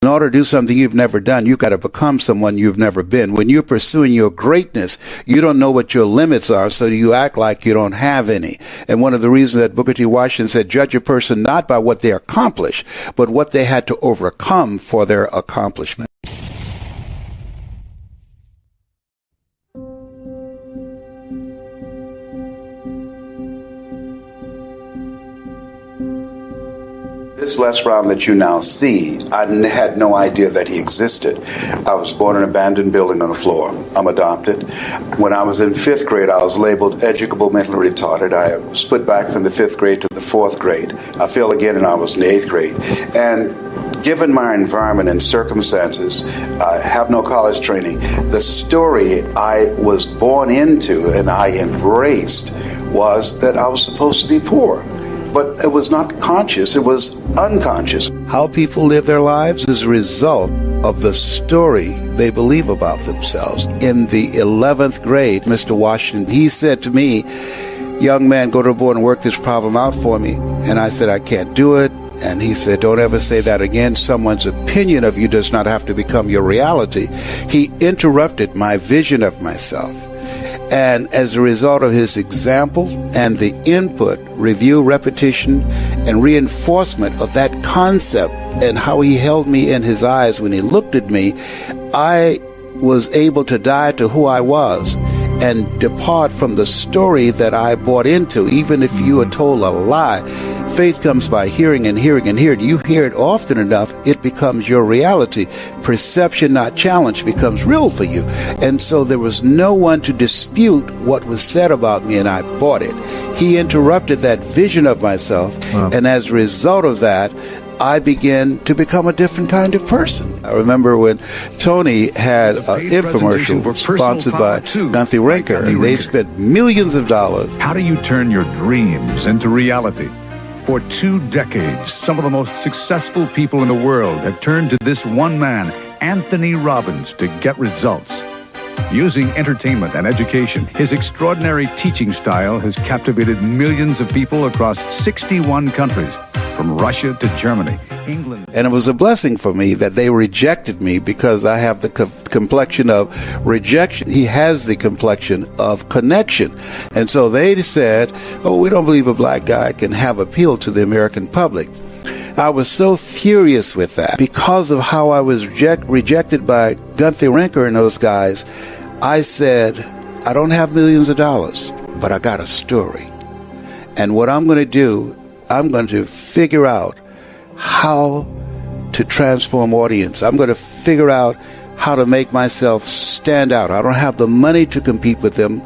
In order to do something you've never done, you've got to become someone you've never been. When you're pursuing your greatness, you don't know what your limits are, so you act like you don't have any. And one of the reasons that Booker T. Washington said, judge a person not by what they accomplish, but what they had to overcome for their accomplishment. This Les Brown that you now see, I had no idea that he existed. I was born in an abandoned building on the floor. I'm adopted. When I was in 5th grade, I was labeled educable mentally retarded. I was put back from the 5th grade to the 4th grade. I failed again and I was in the 8th grade. And given my environment and circumstances, I have no college training. The story I was born into and I embraced was that I was supposed to be poor. But it was not conscious, it was unconscious. How people live their lives is a result of the story they believe about themselves. In the 11th grade, Mr. Washington, he said to me, young man, go to the board and work this problem out for me. And I said, I can't do it. And he said, don't ever say that again. Someone's opinion of you does not have to become your reality. He interrupted my vision of myself. And as a result of his example and the input, review, repetition, and reinforcement of that concept and how he held me in his eyes when he looked at me, I was able to die to who I was and depart from the story that I bought into. Even if you are told a lie, faith comes by hearing and hearing and hearing. You hear it often enough, it becomes your reality. Perception, not challenged, becomes real for you. And so there was no one to dispute what was said about me, and I bought it. He interrupted that vision of myself, and as a result of that, I began to become a different kind of person. I remember when Tony had an infomercial sponsored by Gunther Rinker, and they spent millions of dollars. How do you turn your dreams into reality? For 2 decades, some of the most successful people in the world have turned to this one man, Anthony Robbins, to get results. Using entertainment and education, his extraordinary teaching style has captivated millions of people across 61 countries, from Russia to Germany, England. And it was a blessing for me that they rejected me because I have the complexion of rejection. He has the complexion of connection. And so they said, oh, we don't believe a black guy can have appeal to the American public. I was so furious with that because of how I was rejected by Gunther Rinker and those guys. I said, I don't have millions of dollars, but I got a story. And what I'm going to do, I'm going to figure out how to transform audience. I'm going to figure out how to make myself stand out. I don't have the money to compete with them.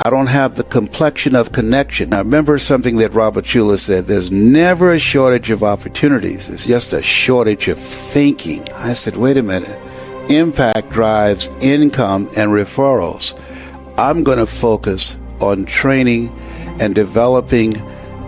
I don't have the complexion of connection. I remember something that Robert Schuller said, there's never a shortage of opportunities. It's just a shortage of thinking. I said, wait a minute. Impact drives income and referrals. I'm going to focus on training and developing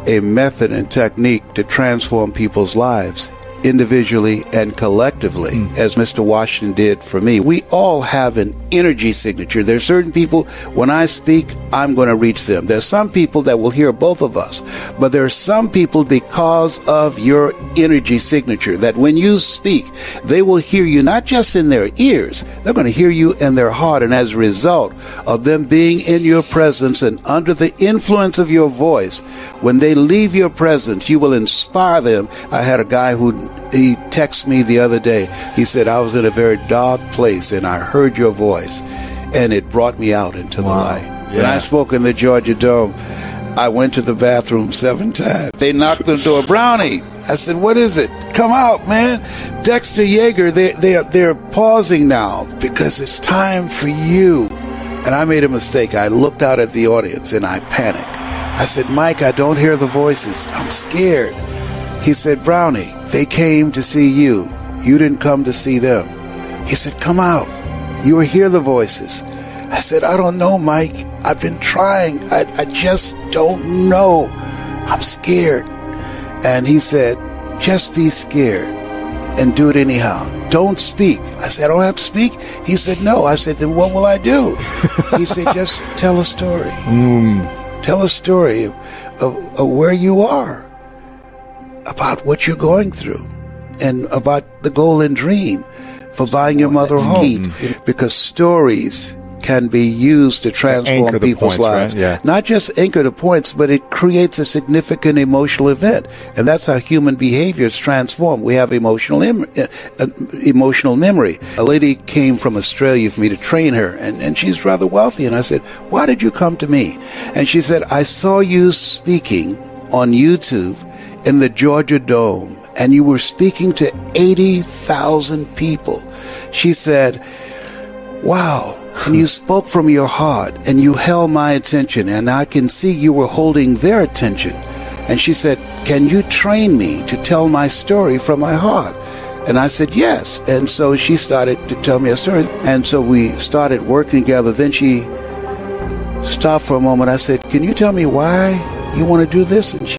a method and technique to transform people's lives individually and collectively, as Mr. Washington did for me. We all have an energy signature. There are certain people, when I speak, I'm going to reach them. There's some people that will hear both of us, but there are some people, because of your energy signature, that when you speak, they will hear you not just in their ears, they're going to hear you in their heart. And as a result of them being in your presence and under the influence of your voice, when they leave your presence, you will inspire them. I had a guy he texted me the other day. He said, I was in a very dark place and I heard your voice and it brought me out into the light. Yeah. When I spoke in the Georgia Dome, I went to the bathroom 7 times. They knocked on the door. Brownie. I said, what is it? Come out, man. Dexter Yeager, they're pausing now because it's time for you. And I made a mistake. I looked out at the audience and I panicked. I said, Mike, I don't hear the voices. I'm scared. He said, Brownie, they came to see you. You didn't come to see them. He said, come out. You will hear the voices. I said, I don't know, Mike. I've been trying. I just don't know. I'm scared. And he said, just be scared and do it anyhow. Don't speak. I said, I don't have to speak? He said, no. I said, then what will I do? He said, just tell a story. Tell a story of where you are, about what you're going through. and about the golden dream for buying your mother a home. Because stories can be used to transform people's lives. Right? Yeah. Not just anchor the points, but it creates a significant emotional event. And that's how human behavior is transformed. We have emotional memory. A lady came from Australia for me to train her, and she's rather wealthy. And I said, why did you come to me? And she said, I saw you speaking on YouTube in the Georgia Dome, and you were speaking to 80,000 people. She said, wow. And you spoke from your heart, and you held my attention, and I can see you were holding their attention. And she said, can you train me to tell my story from my heart? And I said, yes. And so she started to tell me a story. And so we started working together. Then she stopped for a moment. I said, can you tell me why you want to do this? And she